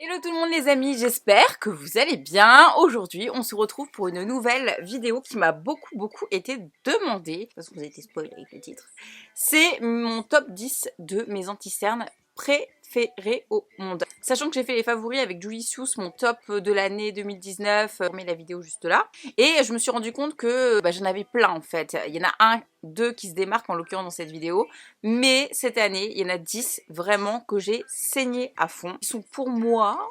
Hello tout le monde les amis, j'espère que vous allez bien. Aujourd'hui, on se retrouve pour une nouvelle vidéo qui m'a beaucoup été demandée. De toute façon, vous avez été spoilé avec le titre. C'est mon top 10 de mes anti-cernes préférés au monde. Sachant que j'ai fait les favoris avec Julicius, mon top de l'année 2019, je mets la vidéo juste là. Et je me suis rendu compte que j'en avais plein en fait. Il y en a deux qui se démarquent en l'occurrence dans cette vidéo. Mais cette année, il y en a 10 vraiment que j'ai saigné à fond. Ils sont pour moi,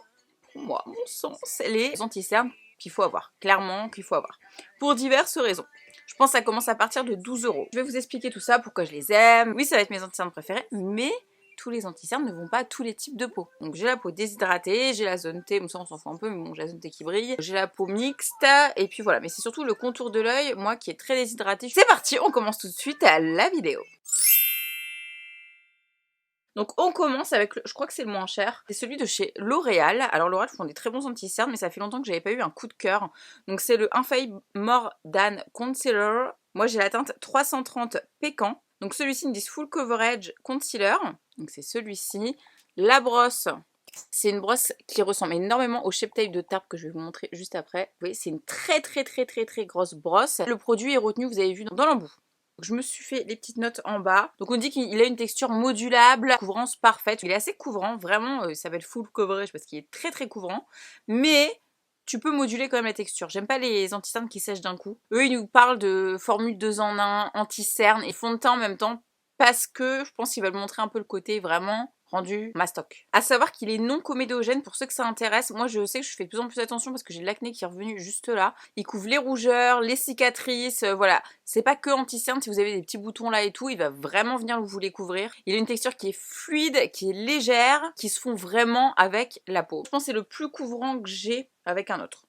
mon sens, les anti-cernes qu'il faut avoir. Clairement qu'il faut avoir. Pour diverses raisons. Je pense que ça commence à partir de 12 €. Je vais vous expliquer tout ça, pourquoi je les aime. Oui, ça va être mes anti-cernes préférés, mais tous les anti-cernes ne vont pas à tous les types de peau. Donc j'ai la peau déshydratée, j'ai la zone T, bon ça on s'en fout un peu, mais bon j'ai la zone T qui brille, j'ai la peau mixte, et puis voilà. Mais c'est surtout le contour de l'œil, moi qui est très déshydraté. C'est parti, on commence tout de suite à la vidéo. Donc on commence avec, je crois que c'est le moins cher, c'est celui de chez L'Oréal. Alors L'Oréal font des très bons anti-cernes, mais ça fait longtemps que j'avais pas eu un coup de cœur. Donc c'est le Infaillible More Than Concealer. Moi j'ai la teinte 330 Pécan. Donc celui-ci ils me disent Full Coverage Concealer. Donc c'est celui-ci. La brosse, c'est une brosse qui ressemble énormément au Shape Tape de Tarte que je vais vous montrer juste après. Vous voyez, c'est une très grosse brosse. Le produit est retenu, vous avez vu, dans l'embout. Je me suis fait les petites notes en bas. Donc on dit qu'il a une texture modulable, couvrance parfaite. Il est assez couvrant, vraiment, ça s'appelle full coverage parce qu'il est très couvrant. Mais tu peux moduler quand même la texture. J'aime pas les anti-cernes qui sèchent d'un coup. Eux, ils nous parlent de formule 2 en 1, anti-cerne et fond de teint en même temps. Parce que je pense qu'ils veulent montrer un peu le côté vraiment rendu mastoc. À savoir qu'il est non comédogène pour ceux que ça intéresse. Moi je sais que je fais de plus en plus attention parce que j'ai de l'acné qui est revenu juste là. Il couvre les rougeurs, les cicatrices, voilà. C'est pas que anti-cerne, si vous avez des petits boutons là et tout, il va vraiment venir vous les couvrir. Il a une texture qui est fluide, qui est légère, qui se fond vraiment avec la peau. Je pense que c'est le plus couvrant que j'ai avec un autre.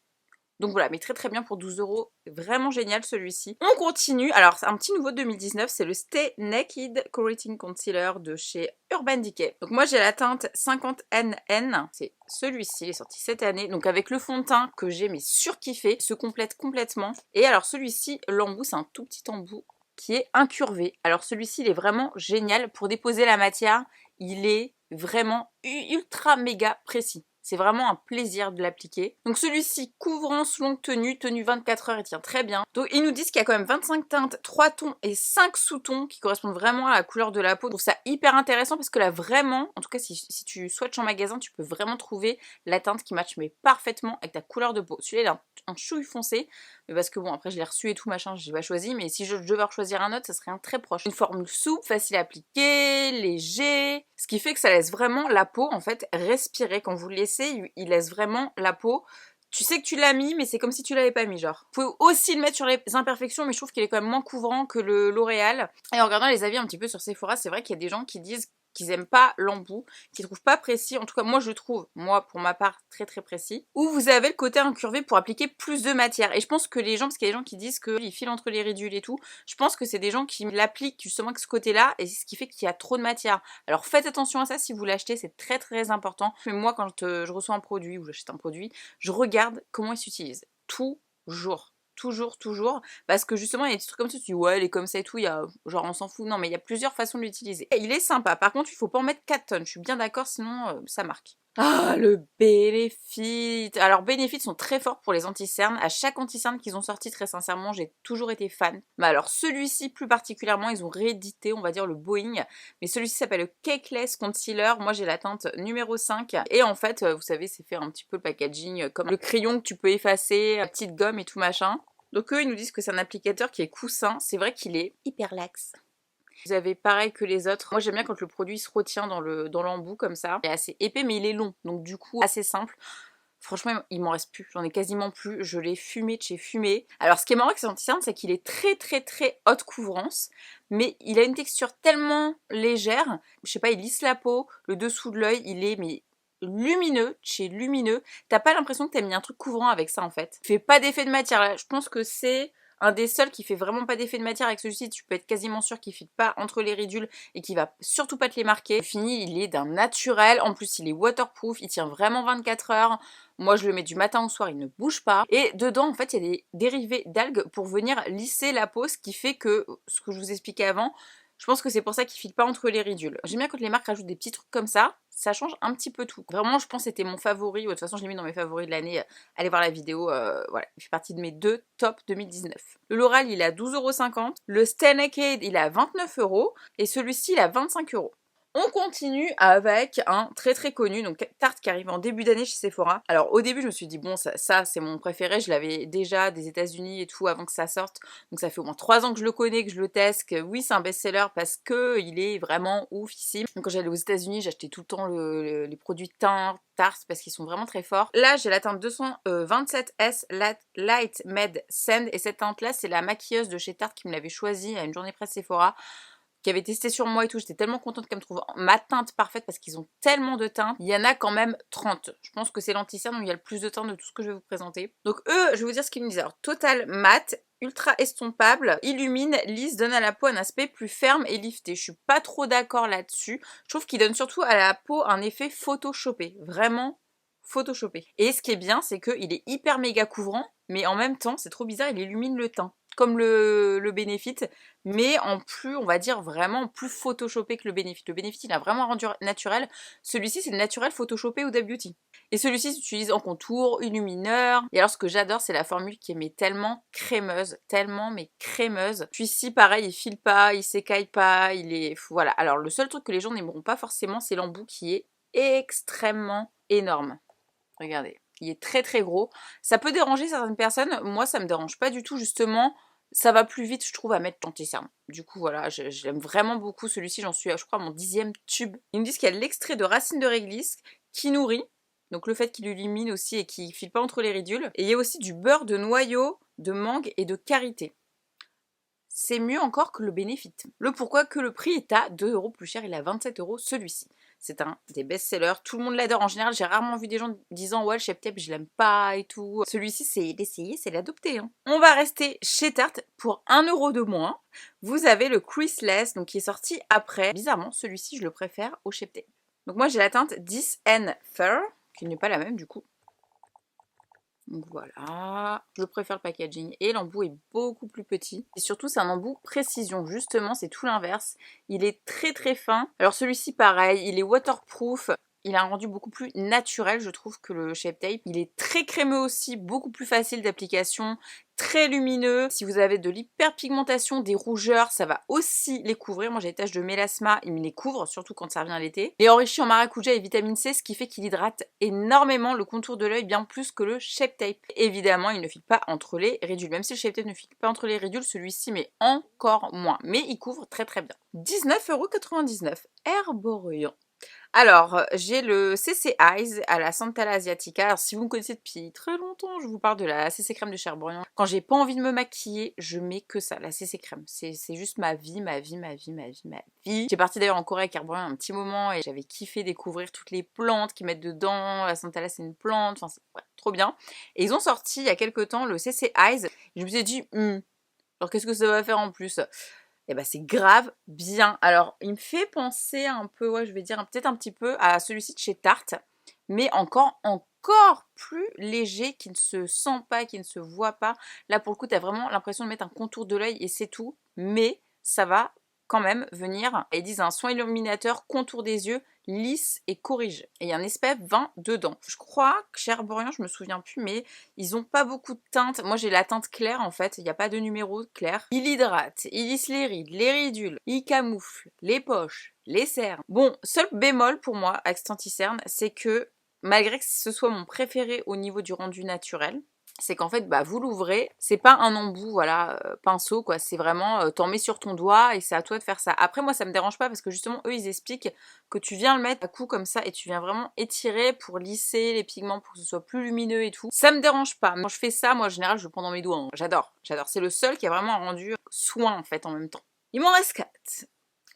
Donc voilà, mais très bien pour 12 €, vraiment génial celui-ci. On continue, alors c'est un petit nouveau de 2019, c'est le Stay Naked Correcting Concealer de chez Urban Decay. Donc moi j'ai la teinte 50NN, c'est celui-ci, il est sorti cette année, donc avec le fond de teint que j'ai mais surkiffé, se complète complètement. Et alors celui-ci, l'embout, c'est un tout petit embout qui est incurvé. Alors celui-ci, il est vraiment génial pour déposer la matière, il est vraiment ultra méga précis. C'est vraiment un plaisir de l'appliquer. Donc celui-ci, couvrance longue tenue, tenue 24 heures, il tient très bien. Donc ils nous disent qu'il y a quand même 25 teintes, 3 tons et 5 sous-tons qui correspondent vraiment à la couleur de la peau. Je trouve ça hyper intéressant parce que là vraiment, en tout cas si tu swatches en magasin, tu peux vraiment trouver la teinte qui matche mais parfaitement avec ta couleur de peau. Celui-là il a un chouille foncé, mais parce que bon après je l'ai reçu et tout machin, je l'ai pas choisi, mais si je devais en choisir un autre, ça serait un très proche. Une formule souple, facile à appliquer, léger, ce qui fait que ça laisse vraiment la peau en fait respirer. Quand vous le laissez, il laisse vraiment la peau. Tu sais que tu l'as mis, mais c'est comme si tu l'avais pas mis, genre. Vous pouvez aussi le mettre sur les imperfections, mais je trouve qu'il est quand même moins couvrant que le L'Oréal. Et en regardant les avis un petit peu sur Sephora, c'est vrai qu'il y a des gens qui disent qu'ils aiment pas l'embout, qu'ils trouvent pas précis. En tout cas, moi je le trouve, moi pour ma part, très précis. Où vous avez le côté incurvé pour appliquer plus de matière. Et je pense que les gens, parce qu'il y a des gens qui disent qu'ils filent entre les ridules et tout, je pense que c'est des gens qui l'appliquent justement que ce côté-là, et c'est ce qui fait qu'il y a trop de matière. Alors faites attention à ça si vous l'achetez, c'est très important. Mais moi quand je reçois un produit ou j'achète un produit, je regarde comment il s'utilise. Toujours, parce que justement il y a des trucs comme ça, tu dis ouais elle est comme ça et tout, il y a, genre on s'en fout, non mais il y a plusieurs façons de l'utiliser. Et il est sympa, par contre il faut pas en mettre 4 tonnes, je suis bien d'accord, sinon ça marque. Ah, le Benefit. Alors Benefit sont très forts pour les anti-cernes. À chaque anti-cerne qu'ils ont sorti, très sincèrement, j'ai toujours été fan. Mais alors celui-ci plus particulièrement, ils ont réédité, on va dire le Boeing. Mais celui-ci s'appelle le Cakeless Concealer. Moi j'ai la teinte numéro 5. Et en fait, vous savez, c'est fait un petit peu le packaging comme le crayon que tu peux effacer, la petite gomme et tout machin. Donc eux, ils nous disent que c'est un applicateur qui est coussin. C'est vrai qu'il est hyper laxe. Vous avez pareil que les autres. Moi j'aime bien quand le produit se retient dans l'embout comme ça. Il est assez épais mais il est long. Donc du coup assez simple. Franchement il m'en reste plus. J'en ai quasiment plus. Je l'ai fumé de chez fumé. Alors ce qui est marrant avec ces anti-cernes c'est qu'il est très haute couvrance. Mais il a une texture tellement légère. Je sais pas, il lisse la peau. Le dessous de l'œil il est mais lumineux, chez lumineux. T'as pas l'impression que t'as mis un truc couvrant avec ça en fait. Il fait pas d'effet de matière là. Je pense que c'est un des seuls qui fait vraiment pas d'effet de matière. Avec celui-ci, tu peux être quasiment sûr qu'il ne fit pas entre les ridules et qu'il va surtout pas te les marquer. Fini, il est d'un naturel. En plus, il est waterproof. Il tient vraiment 24 heures. Moi, je le mets du matin au soir, il ne bouge pas. Et dedans, en fait, il y a des dérivés d'algues pour venir lisser la peau, ce qui fait que, ce que je vous expliquais avant, Je pense que c'est pour ça qu'il file pas entre les ridules. J'aime bien quand les marques rajoutent des petits trucs comme ça change un petit peu tout. Vraiment, je pense que c'était mon favori. De toute façon, je l'ai mis dans mes favoris de l'année. Allez voir la vidéo. Voilà, il fait partie de mes 2 top 2019. Le L'Oral, il est à 12,50 €. Le Stanacade, il est à 29 € et celui-ci, il est à 25 €. On continue avec un très très connu, donc Tarte qui arrive en début d'année chez Sephora. Alors au début je me suis dit bon ça c'est mon préféré, je l'avais déjà des États-Unis et tout avant que ça sorte, donc ça fait au moins 3 ans que je le connais, que je le teste, que oui c'est un best-seller parce que il est vraiment oufissime. Donc quand j'allais aux États-Unis j'achetais tout le temps les produits teints Tarte parce qu'ils sont vraiment très forts. Là j'ai la teinte 227S Light Med Sand et cette teinte là c'est la maquilleuse de chez Tarte qui me l'avait choisie à une journée presse Sephora, qui avait testé sur moi et tout, j'étais tellement contente qu'elle me trouve ma teinte parfaite parce qu'ils ont tellement de teintes. Il y en a quand même 30. Je pense que c'est l'anti-cerne où il y a le plus de teintes de tout ce que je vais vous présenter. Donc eux, je vais vous dire ce qu'ils me disent. Alors, total mat, ultra estompable, illumine, lisse, donne à la peau un aspect plus ferme et lifté. Je suis pas trop d'accord là-dessus. Je trouve qu'il donne surtout à la peau un effet photoshopé. Vraiment photoshopé. Et ce qui est bien, c'est qu'il est hyper méga couvrant, mais en même temps, c'est trop bizarre, il illumine le teint. Comme le Benefit, mais en plus, on va dire vraiment plus photoshopé que le Benefit. Le Benefit, il a vraiment un rendu naturel. Celui-ci, c'est le naturel photoshopé ou Beauty. Et celui-ci s'utilise en contour, illumineur. Et alors, ce que j'adore, c'est la formule qui est mais tellement crémeuse. Tellement, mais crémeuse. Celui-ci, pareil, il file pas, il s'écaille pas, il est... Voilà. Alors, le seul truc que les gens n'aimeront pas forcément, c'est l'embout qui est extrêmement énorme. Regardez. Il est très très gros. Ça peut déranger certaines personnes. Moi, ça me dérange pas du tout, justement. Ça va plus vite, je trouve, à mettre l'anti-cerne. Du coup, voilà, j'aime vraiment beaucoup celui-ci. J'en suis, je crois, à mon 10e tube. Ils me disent qu'il y a l'extrait de racine de réglisse qui nourrit. Donc le fait qu'il illumine aussi et qu'il ne file pas entre les ridules. Et il y a aussi du beurre de noyau, de mangue et de karité. C'est mieux encore que le Benefit. Le pourquoi que le prix est à 2 € plus cher, il est à 27 € celui-ci. C'est un des best-sellers, tout le monde l'adore. En général, j'ai rarement vu des gens disant ouais le Shape Tape je l'aime pas et tout. Celui-ci c'est l'essayer, c'est l'adopter. Hein. On va rester chez Tarte pour 1 € de moins. Vous avez le Creaseless, donc qui est sorti après. Bizarrement, celui-ci je le préfère au Shape Tape. Donc moi j'ai la teinte 10N Fur, qui n'est pas la même du coup. Donc voilà, je préfère le packaging et l'embout est beaucoup plus petit. Et surtout c'est un embout précision, justement c'est tout l'inverse. Il est très très fin. Alors celui-ci pareil, il est waterproof. Il a un rendu beaucoup plus naturel, je trouve, que le Shape Tape. Il est très crémeux aussi, beaucoup plus facile d'application, très lumineux. Si vous avez de l'hyperpigmentation, des rougeurs, ça va aussi les couvrir. Moi, j'ai des taches de mélasma, il me les couvre, surtout quand ça revient l'été. Il est enrichi en maracuja et vitamine C, ce qui fait qu'il hydrate énormément le contour de l'œil, bien plus que le Shape Tape. Évidemment, il ne file pas entre les ridules. Même si le Shape Tape ne file pas entre les ridules, celui-ci, mais encore moins. Mais il couvre très très bien. 19,99 €. Herborian. Alors, j'ai le CC Eyes à la Santala Asiatica. Alors, si vous me connaissez depuis très longtemps, je vous parle de la CC crème de Cherbourg. Quand j'ai pas envie de me maquiller, je mets que ça, la CC crème. C'est juste ma vie, ma vie, ma vie, ma vie, ma vie. J'ai parti d'ailleurs en Corée avec Cherbourg un petit moment et j'avais kiffé découvrir toutes les plantes qu'ils mettent dedans. La Santala, c'est une plante. Enfin, c'est ouais, trop bien. Et ils ont sorti il y a quelques temps le CC Eyes. Et je me suis dit, alors qu'est-ce que ça va faire en plus? Et bah c'est grave bien. Alors, il me fait penser un peu, ouais, je vais dire peut-être un petit peu à celui-ci de chez Tarte, mais encore plus léger, qui ne se sent pas, qui ne se voit pas. Là, pour le coup, tu as vraiment l'impression de mettre un contour de l'œil et c'est tout, mais ça va quand même venir. Ils disent un soin illuminateur, contour des yeux, lisse et corrige. Et il y a un SPF 20 dedans. Je crois que chez Herborian, je me souviens plus, mais ils ont pas beaucoup de teintes. Moi, j'ai la teinte claire, en fait. Il n'y a pas de numéro clair. Il hydrate, il lisse les rides, les ridules, il camoufle les poches, les cernes. Bon, seul bémol pour moi avec cet anti-cerne, c'est que malgré que ce soit mon préféré au niveau du rendu naturel, c'est qu'en fait, bah, vous l'ouvrez, c'est pas un embout, voilà, pinceau, quoi, c'est vraiment, t'en mets sur ton doigt et c'est à toi de faire ça. Après, moi, ça me dérange pas parce que justement, eux, ils expliquent que tu viens le mettre à coup comme ça et tu viens vraiment étirer pour lisser les pigments, pour que ce soit plus lumineux et tout. Ça me dérange pas. Quand je fais ça, moi, en général, je le prends dans mes doigts, hein. J'adore. C'est le seul qui a vraiment un rendu soin, en fait, en même temps. Il m'en reste 4.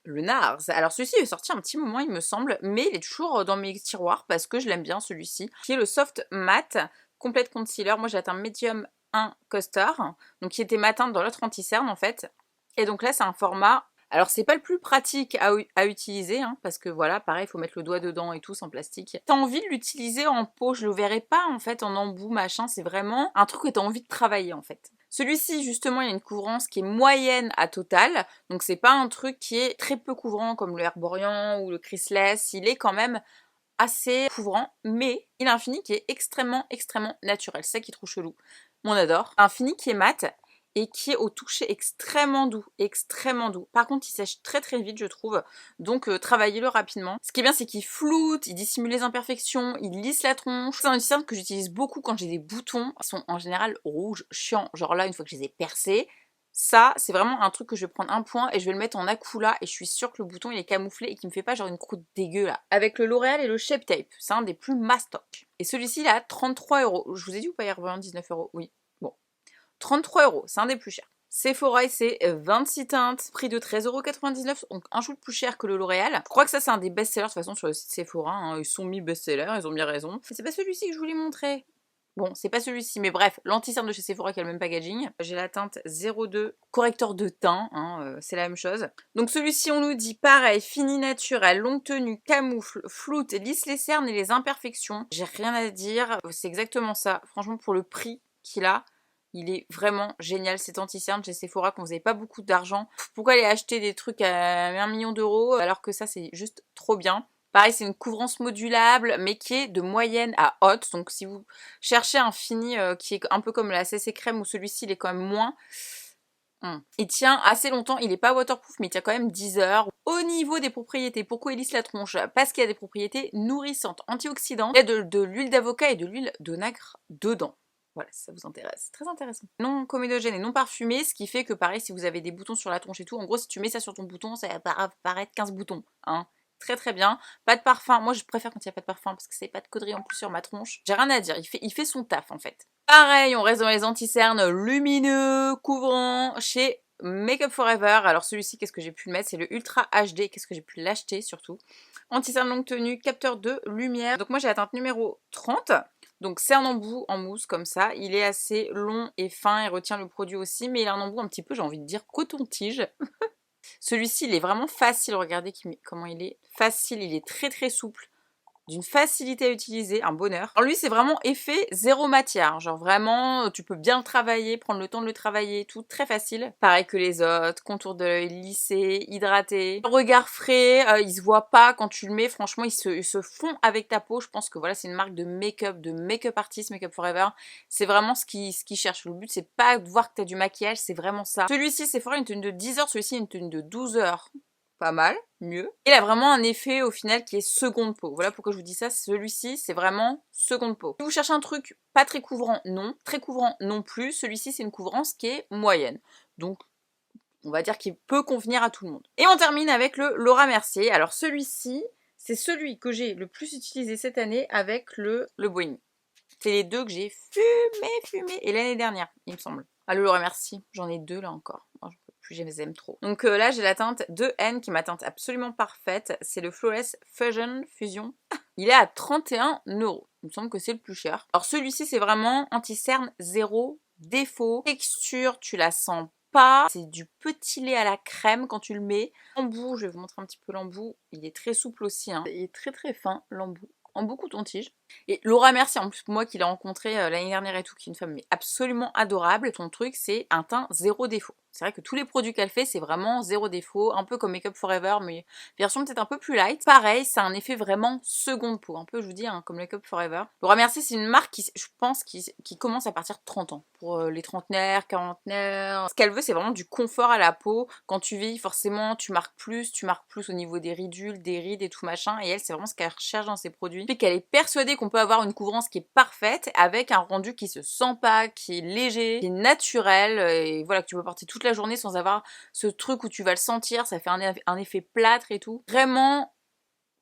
Le NARS. Alors celui-ci est sorti un petit moment il me semble, mais il est toujours dans mes tiroirs parce que je l'aime bien celui-ci, qui est le Soft Matte Complete Concealer. Moi j'ai atteint Medium 1 Costard, donc qui était matin dans l'autre anti-cerne en fait. Et donc là c'est un format, alors c'est pas le plus pratique à utiliser, hein, parce que voilà, pareil, il faut mettre le doigt dedans et tout, sans plastique. T'as envie de l'utiliser en pot, je le verrai pas en fait en embout, machin, c'est vraiment un truc que t'as envie de travailler en fait. Celui-ci, justement, il y a une couvrance qui est moyenne à totale, donc c'est pas un truc qui est très peu couvrant comme le Herborian ou le Chrysless, il est quand même assez couvrant, mais il a un fini qui est extrêmement, extrêmement naturel, c'est ça qui est trop chelou. On adore. Un fini qui est mat et qui est au toucher extrêmement doux, extrêmement doux. Par contre, il sèche très très vite, je trouve, donc travaillez-le rapidement. Ce qui est bien, c'est qu'il floute, il dissimule les imperfections, il lisse la tronche. C'est un cerne que j'utilise beaucoup quand j'ai des boutons, qui sont en général rouges, chiants, genre là, une fois que je les ai percés, ça, c'est vraiment un truc que je vais prendre un point et je vais le mettre en Akula et je suis sûre que le bouton il est camouflé et qu'il me fait pas genre une croûte dégueu là. Avec le L'Oréal et le Shape Tape, c'est un des plus mastoc. Et celui-ci il est à 33€. Je vous ai dit ou pas hier 19€? Oui. Bon. 33€, c'est un des plus chers. Sephora, c'est 26 teintes, prix de 13,99€, donc un jour plus cher que le L'Oréal. Je crois que ça c'est un des best-sellers de toute façon sur le site Sephora, hein. Ils sont mis best-sellers, ils ont bien raison. Mais c'est pas celui-ci que je voulais montrer. Bon, c'est pas celui-ci, mais bref, l'anti-cerne de chez Sephora qui a le même packaging. J'ai la teinte 02, correcteur de teint, hein, c'est la même chose. Donc celui-ci, on nous dit pareil, fini naturel, longue tenue, camoufle, floute, lisse les cernes et les imperfections. J'ai rien à dire, c'est exactement ça. Franchement, pour le prix qu'il a, il est vraiment génial cet anti-cerne chez Sephora quand vous n'avez pas beaucoup d'argent. Pourquoi aller acheter des trucs à 1 million d'euros alors que ça, c'est juste trop bien. Pareil, c'est une couvrance modulable, mais qui est de moyenne à haute. Donc si vous cherchez un fini qui est un peu comme la CC Crème, ou celui-ci, il est quand même moins. Il tient assez longtemps, il n'est pas waterproof, mais il tient quand même 10 heures. Au niveau des propriétés, pourquoi il lisse la tronche? Parce qu'il y a des propriétés nourrissantes, antioxydantes. Il y a de l'huile d'avocat et de l'huile de nacre dedans. Voilà, si ça vous intéresse. C'est très intéressant. Non comédogène et non parfumé, ce qui fait que pareil, si vous avez des boutons sur la tronche et tout, en gros, si tu mets ça sur ton bouton, ça va apparaître 15 boutons. Hein. Très très bien. Pas de parfum. Moi je préfère quand il n'y a pas de parfum parce que c'est pas de conneries en plus sur ma tronche. J'ai rien à dire. Il fait son taf en fait. Pareil, on reste dans les anti-cernes lumineux, couvrants chez Make Up Forever. Alors celui-ci, qu'est-ce que j'ai pu le mettre? C'est le Ultra HD. Qu'est-ce que j'ai pu l'acheter surtout? Anti-cerne longue tenue, capteur de lumière. Donc moi j'ai la teinte numéro 30. Donc c'est un embout en mousse comme ça. Il est assez long et fin. Il retient le produit aussi. Mais il a un embout un petit peu, j'ai envie de dire, coton-tige. Celui-ci, il est vraiment facile. Regardez comment il est facile. Il est très très souple. D'une facilité à utiliser, un bonheur. Alors lui, c'est vraiment effet zéro matière. Genre vraiment, tu peux bien le travailler, prendre le temps de le travailler, tout très facile. Pareil que les autres, contour de l'œil lissé, hydraté. Regard frais, il se voit pas quand tu le mets. Franchement, il se fond avec ta peau. Je pense que voilà, c'est une marque de make-up artist, Make Up Forever. C'est vraiment ce qu'ils cherchent. Le but, c'est pas de voir que t'as du maquillage, c'est vraiment ça. Celui-ci, c'est fort une tenue de 10 heures. Celui-ci, une tenue de 12 heures. Pas mal, mieux. Il a vraiment un effet au final qui est seconde peau. Voilà pourquoi je vous dis ça, celui-ci c'est vraiment seconde peau. Si vous cherchez un truc pas très couvrant, non. Très couvrant non plus. Celui-ci c'est une couvrance qui est moyenne. Donc on va dire qu'il peut convenir à tout le monde. Et on termine avec le Laura Mercier. Alors celui-ci, c'est celui que j'ai le plus utilisé cette année avec le Boing. C'est les deux que j'ai fumé et l'année dernière, il me semble. Ah le Laura Mercier, j'en ai deux là encore. Je les aime trop. Donc là, j'ai la teinte 2N qui est ma teinte absolument parfaite. C'est le Flawless Fusion. Il est à 31€. Il me semble que c'est le plus cher. Alors celui-ci, c'est vraiment anti-cerne zéro défaut. Texture, tu la sens pas. C'est du petit lait à la crème quand tu le mets. L'embout, je vais vous montrer un petit peu l'embout. Il est très souple aussi. Hein. Il est très très fin, l'embout. Embout coton-tige. Et Laura Mercier, en plus moi qui l'ai rencontrée l'année dernière et tout, qui est une femme mais absolument adorable, son truc c'est un teint zéro défaut. C'est vrai que tous les produits qu'elle fait c'est vraiment zéro défaut, un peu comme Make Up Forever mais version peut-être un peu plus light. Pareil, c'est un effet vraiment seconde peau, un peu je vous dis hein, comme Make Up Forever. Laura Mercier c'est une marque qui je pense qui commence à partir de 30 ans. Pour les trentenaires, quarantenaires. Ce qu'elle veut c'est vraiment du confort à la peau. Quand tu vieillis forcément tu marques plus au niveau des ridules, des rides et tout machin et elle c'est vraiment ce qu'elle recherche dans ses produits. Puis qu'elle est persuadée qu'on peut avoir une couvrance qui est parfaite avec un rendu qui se sent pas, qui est léger, qui est naturel et voilà que tu peux porter toute la journée sans avoir ce truc où tu vas le sentir, ça fait un effet plâtre et tout. Vraiment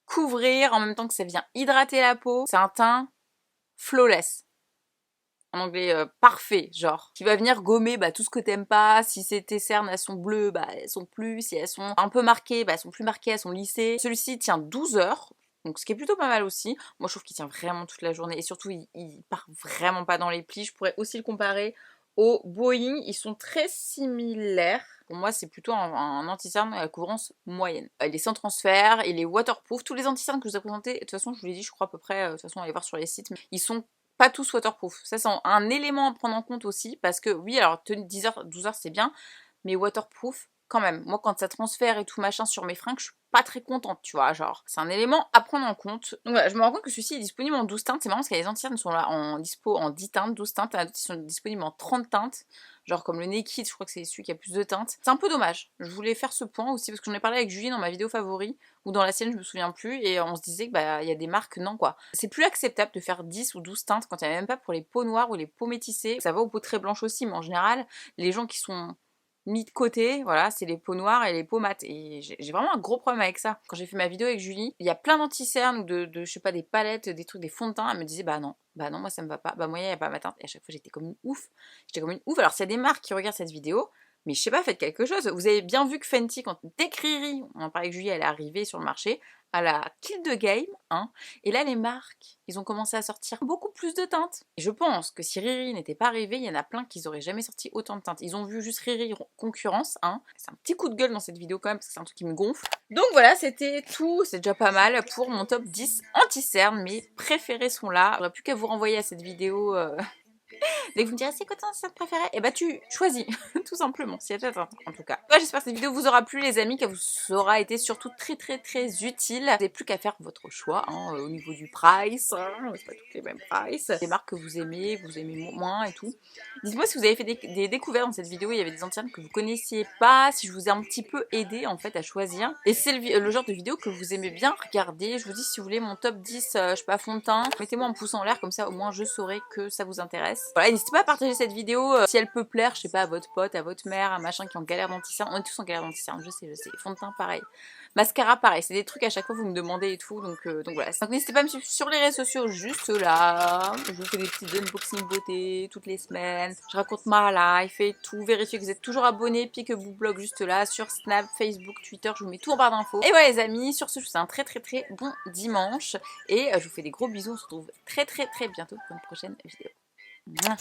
couvrir en même temps que ça vient hydrater la peau. C'est un teint flawless. En anglais parfait, genre, qui va venir gommer tout ce que t'aimes pas. Si tes cernes elles sont bleues, elles sont plus. Si elles sont un peu marquées, elles sont plus marquées, elles sont lissées. Celui-ci tient 12 heures. Donc ce qui est plutôt pas mal aussi. Moi je trouve qu'il tient vraiment toute la journée et surtout il part vraiment pas dans les plis. Je pourrais aussi le comparer au Boeing. Ils sont très similaires. Pour moi c'est plutôt un anti-cerne à la couvrance moyenne. Il est sans transfert, il est waterproof. Tous les anti-cernes que je vous ai présentés, de toute façon je vous l'ai dit je crois à peu près, de toute façon allez voir sur les sites, mais ils sont pas tous waterproof. Ça, c'est un élément à prendre en compte aussi, parce que oui, alors tenue 10h, 12h, c'est bien, mais waterproof, quand même. Moi, quand ça transfère et tout machin sur mes fringues, je suis pas très contente, tu vois, genre. C'est un élément à prendre en compte. Donc voilà, je me rends compte que celui-ci est disponible en 12 teintes. C'est marrant parce que les anti-cernes sont là en dispo en 10 teintes, 12 teintes, et d'autres qui sont disponibles en 30 teintes. Genre comme le Naked, je crois que c'est celui qui a plus de teintes. C'est un peu dommage. Je voulais faire ce point aussi parce que j'en ai parlé avec Julie dans ma vidéo favori, ou dans la sienne, je me souviens plus, et on se disait que bah il y a des marques, non quoi. C'est plus acceptable de faire 10 ou 12 teintes quand il n'y a même pas pour les peaux noires ou les peaux métissées. Ça va aux peaux très blanches aussi, mais en général, les gens qui sont mis de côté, voilà, c'est les peaux noires et les peaux mates. Et j'ai vraiment un gros problème avec ça. Quand j'ai fait ma vidéo avec Julie, il y a plein d'anti-cernes ou je sais pas, des palettes, des trucs, des fonds de teint. Elle me disait, bah non, moi ça me va pas. Bah moi, il n'y a pas ma teinte. Et à chaque fois, j'étais comme une ouf. J'étais comme une ouf. Alors, s'il y a des marques qui regardent cette vidéo, mais je sais pas, faites quelque chose. Vous avez bien vu que Fenty, quand dès que Riri, on en parlait avec Julie, elle est arrivée sur le marché, elle a kill the game, hein. Et là, les marques, ils ont commencé à sortir beaucoup plus de teintes. Et je pense que si Riri n'était pas arrivée, il y en a plein qui n'auraient jamais sorti autant de teintes. Ils ont vu juste Riri concurrence, hein. C'est un petit coup de gueule dans cette vidéo quand même, parce que c'est un truc qui me gonfle. Donc voilà, c'était tout. C'est déjà pas mal pour mon top 10 anti-cernes. Mes préférés sont là. J'aurais plus qu'à vous renvoyer à cette vidéo. Dès que vous me direz c'est quoi ton scène préférée, et bah tu choisis, tout simplement, si elle t'attend en tout cas. Ouais, j'espère que cette vidéo vous aura plu les amis, qu'elle vous aura été surtout très utile. Vous n'avez plus qu'à faire votre choix hein, au niveau du price, hein, c'est pas toutes les mêmes prices. Des marques que vous aimez moins et tout. Dites-moi si vous avez fait des découvertes dans cette vidéo, il y avait des anti-cernes que vous connaissiez pas, si je vous ai un petit peu aidé en fait à choisir. Et c'est le genre de vidéo que vous aimez bien regarder. Je vous dis si vous voulez mon top 10, je sais pas, fond de teint, mettez-moi un pouce en l'air comme ça au moins je saurai que ça vous intéresse. Voilà, n'hésitez pas à partager cette vidéo si elle peut plaire, je sais pas, à votre pote, à votre mère, à machin qui ont galère d'anti-cernes. On est tous en galère d'anti-cernes, je sais. Fond de teint pareil. Mascara pareil, c'est des trucs à chaque fois vous me demandez et tout, donc voilà. Donc n'hésitez pas à me suivre sur les réseaux sociaux juste là. Je vous fais des petits unboxing beauté toutes les semaines. Je raconte ma life et tout. Vérifiez que vous êtes toujours abonnés, Peekaboo Blog juste là, sur Snap, Facebook, Twitter, je vous mets tout en barre d'infos. Et voilà les amis, sur ce je vous souhaite un très bon dimanche. Et je vous fais des gros bisous, on se retrouve très bientôt pour une prochaine vidéo. Mouah.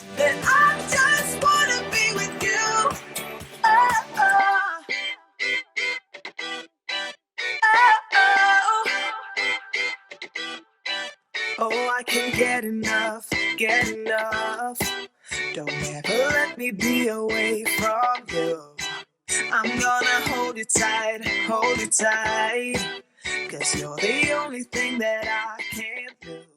Oh, I can't get enough. Don't ever let me be away from you. I'm gonna hold you tight, 'cause you're the only thing that I can't lose.